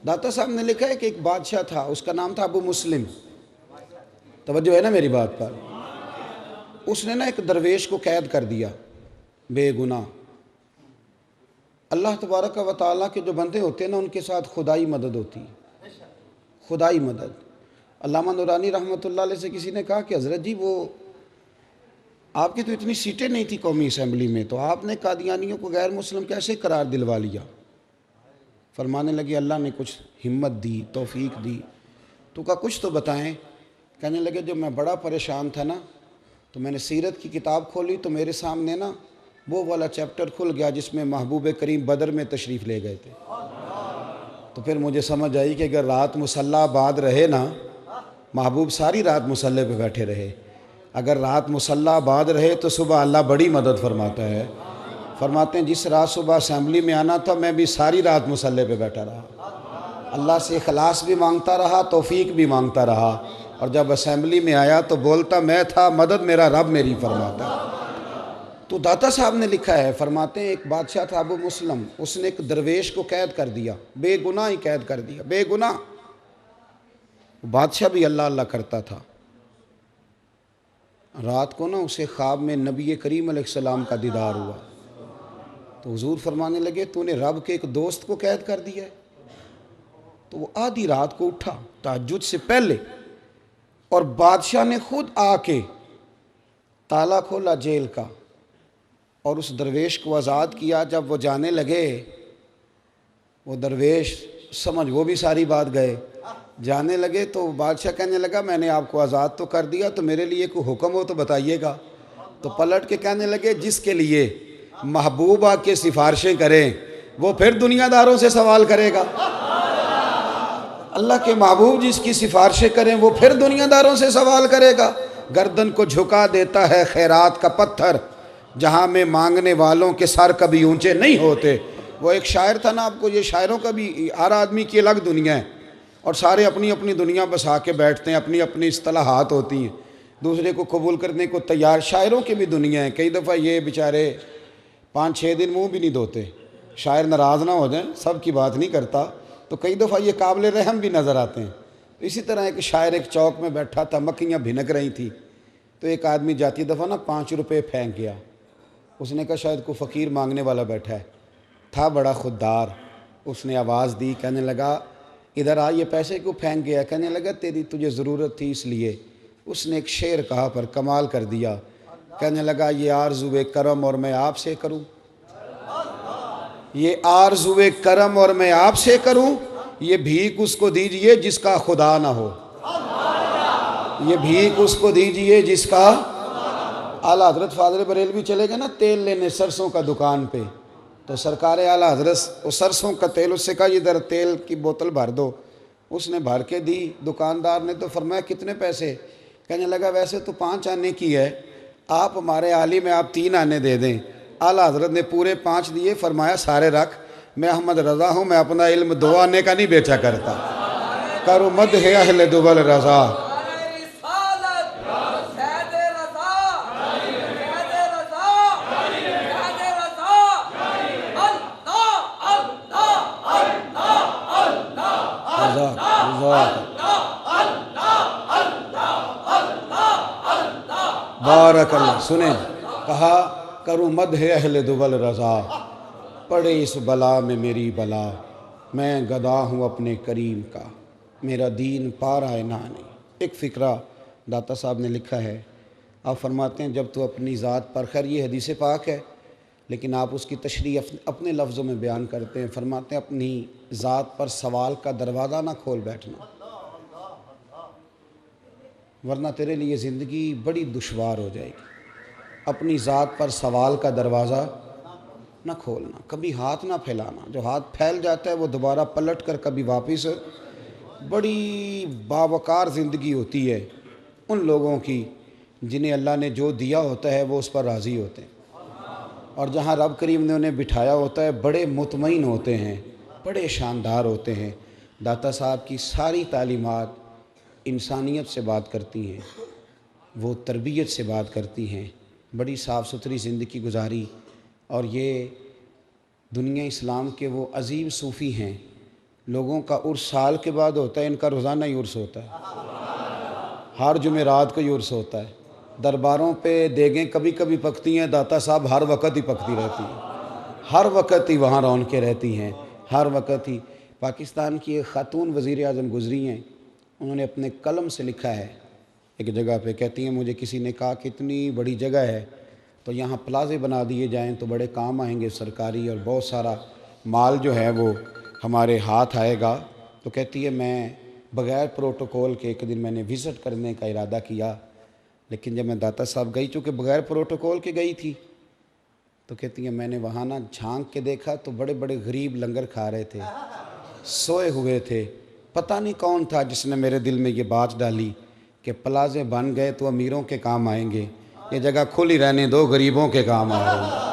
داتا صاحب نے لکھا ہے کہ ایک بادشاہ تھا، اس کا نام تھا ابو مسلم۔ توجہ ہے نا میری بات پر؟ اس نے نا ایک درویش کو قید کر دیا، بے گناہ۔ اللہ تبارک و تعالیٰ کے جو بندے ہوتے ہیں نا، ان کے ساتھ خدائی مدد ہوتی ہے، خدائی مدد۔ علامہ نورانی رحمۃ اللہ علیہ سے کسی نے کہا کہ حضرت جی، وہ آپ کی تو اتنی سیٹیں نہیں تھی قومی اسمبلی میں، تو آپ نے قادیانیوں کو غیر مسلم کیسے قرار دلوا لیا؟ فرمانے لگے اللہ نے کچھ ہمت دی، توفیق دی۔ تو کہا کچھ تو بتائیں۔ کہنے لگے جب میں بڑا پریشان تھا نا، تو میں نے سیرت کی کتاب کھولی تو میرے سامنے نا وہ والا چیپٹر کھل گیا جس میں محبوب کریم بدر میں تشریف لے گئے تھے۔ تو پھر مجھے سمجھ آئی کہ اگر رات مصلی آباد رہے نا، محبوب ساری رات مصلی پہ بیٹھے رہے، اگر رات مصلی آباد رہے تو صبح اللہ بڑی مدد فرماتا ہے۔ فرماتے ہیں جس رات صبح اسمبلی میں آنا تھا، میں بھی ساری رات مصلی پہ بیٹھا رہا، اللہ سے اخلاص بھی مانگتا رہا، توفیق بھی مانگتا رہا، اور جب اسمبلی میں آیا تو بولتا میں تھا، مدد میرا رب میری فرماتا۔ تو داتا صاحب نے لکھا ہے، فرماتے ہیں ایک بادشاہ تھا ابو مسلم، اس نے ایک درویش کو قید کر دیا، بے گناہ ہی قید کر دیا، بے گناہ۔ بادشاہ بھی اللہ اللہ کرتا تھا۔ رات کو نا اسے خواب میں نبی کریم علیہ السلام کا دیدار ہوا، تو حضور فرمانے لگے تو نے رب کے ایک دوست کو قید کر دیا ہے؟ تو وہ آدھی رات کو اٹھا تہجد سے پہلے، اور بادشاہ نے خود آ کے تالا کھولا جیل کا اور اس درویش کو آزاد کیا۔ جب وہ جانے لگے، وہ درویش سمجھ وہ بھی ساری بات گئے، جانے لگے تو بادشاہ کہنے لگا میں نے آپ کو آزاد تو کر دیا، تو میرے لیے کوئی حکم ہو تو بتائیے گا۔ تو پلٹ کے کہنے لگے جس کے لیے محبوب آ کے سفارشیں کریں وہ پھر دنیا داروں سے سوال کرے گا۔ اللہ کے محبوب جس کی سفارشیں کریں وہ پھر دنیا داروں سے سوال کرے گا۔ گردن کو جھکا دیتا ہے خیرات کا پتھر، جہاں میں مانگنے والوں کے سر کبھی اونچے نہیں ہوتے۔ وہ ایک شاعر تھا نا، آپ کو یہ شاعروں کا بھی ہر آدمی کی الگ دنیا ہے، اور سارے اپنی اپنی دنیا بسا کے بیٹھتے ہیں، اپنی اپنی اصطلاحات ہوتی ہیں، دوسرے کو قبول کرنے کو تیار۔ شاعروں کی بھی دنیا ہے، کئی دفعہ یہ بیچارے 5-6 دن منہ بھی نہیں دھوتے، شاعر ناراض نہ ہو جائیں، سب کی بات نہیں کرتا، تو کئی دفعہ یہ قابل رحم بھی نظر آتے ہیں۔ اسی طرح ایک شاعر ایک چوک میں بیٹھا تھا، مکھیاں بھنک رہی تھی، تو ایک آدمی جاتی دفعہ نا 5 روپے پھینک گیا۔ اس نے کہا شاید کوئی فقیر مانگنے والا بیٹھا ہے، تھا بڑا خوددار۔ اس نے آواز دی، کہنے لگا ادھر آ، یہ پیسے کیوں پھینک گیا؟ کہنے لگا تجھے ضرورت تھی اس لیے۔ اس نے ایک شعر کہا پر کمال کر دیا، کہنے لگا یہ آرزوئے کرم اور میں آپ سے کروں، یہ آرزوئے کرم اور میں آپ سے کروں، یہ بھیک اس کو دیجئے جس کا خدا نہ ہو، یہ بھیک اس کو دیجئے جس کا۔ اعلیٰ حضرت فاضل بریلوی چلے گئے نا تیل لینے سرسوں کا دکان پہ، تو سرکار اعلیٰ حضرت اس سرسوں کا تیل، اس سے کہا ادھر تیل کی بوتل بھر دو۔ اس نے بھر کے دی، دکاندار نے تو فرمایا کتنے پیسے؟ کہنے لگا ویسے تو 5 آنے کی ہے، آپ ہمارے عالم میں آپ 3 آنے دے دیں۔ اعلیٰ حضرت نے پورے 5 دیے، فرمایا سارے رکھ، میں احمد رضا ہوں، میں اپنا علم 2 آنے کا نہیں بیچا کرتا۔ کرو مدح اہل دول رضا۔ بارک اللہ۔ سنیں، کہا کروں مدح اہل دول رضا، پڑے اس بلا میں میری بلا، میں گدا ہوں اپنے کریم کا، میرا دین پارا نہ نہیں۔ ایک فقرہ داتا صاحب نے لکھا ہے، آپ فرماتے ہیں جب تو اپنی ذات پر، خیر یہ حدیث پاک ہے لیکن آپ اس کی تشریح اپنے لفظوں میں بیان کرتے ہیں، فرماتے ہیں اپنی ذات پر سوال کا دروازہ نہ کھول بیٹھنا، ورنہ تیرے لیے زندگی بڑی دشوار ہو جائے گی۔ اپنی ذات پر سوال کا دروازہ نہ کھولنا، کبھی ہاتھ نہ پھیلانا، جو ہاتھ پھیل جاتا ہے وہ دوبارہ پلٹ کر کبھی واپس۔ بڑی باوقار زندگی ہوتی ہے ان لوگوں کی جنہیں اللہ نے جو دیا ہوتا ہے وہ اس پر راضی ہوتے ہیں، اور جہاں رب کریم نے انہیں بٹھایا ہوتا ہے بڑے مطمئن ہوتے ہیں، بڑے شاندار ہوتے ہیں۔ داتا صاحب کی ساری تعلیمات انسانیت سے بات کرتی ہیں، وہ تربیت سے بات کرتی ہیں، بڑی صاف ستھری زندگی گزاری، اور یہ دنیا اسلام کے وہ عظیم صوفی ہیں لوگوں کا عرس سال کے بعد ہوتا ہے، ان کا روزانہ ہی عرس ہوتا ہے، ہر جمعرات کو ہی عرس ہوتا ہے۔ درباروں پہ دیگیں کبھی کبھی پکتی ہیں، داتا صاحب ہر وقت ہی پکتی رہتی ہیں، ہر وقت ہی وہاں رونقیں رہتی ہیں، ہر وقت ہی۔ پاکستان کی ایک خاتون وزیر اعظم گزری ہیں، انہوں نے اپنے قلم سے لکھا ہے ایک جگہ پہ، کہتی ہیں مجھے کسی نے کہا کہ اتنی بڑی جگہ ہے تو یہاں پلازے بنا دیے جائیں تو بڑے کام آئیں گے سرکاری، اور بہت سارا مال جو ہے وہ ہمارے ہاتھ آئے گا۔ تو کہتی ہے میں بغیر پروٹوکول کے ایک دن میں نے وزٹ کرنے کا ارادہ کیا، لیکن جب میں داتا صاحب گئی چونکہ بغیر پروٹوکول کے گئی تھی، تو کہتی ہے میں نے وہاں نہ جھانک کے دیکھا تو بڑے بڑے غریب لنگر کھا رہے تھے، سوئے ہوئے تھے۔ پتہ نہیں کون تھا جس نے میرے دل میں یہ بات ڈالی کہ پلازے بن گئے تو امیروں کے کام آئیں گے، یہ جگہ کھلی رہنے دو، غریبوں کے کام آ رہے ہیں۔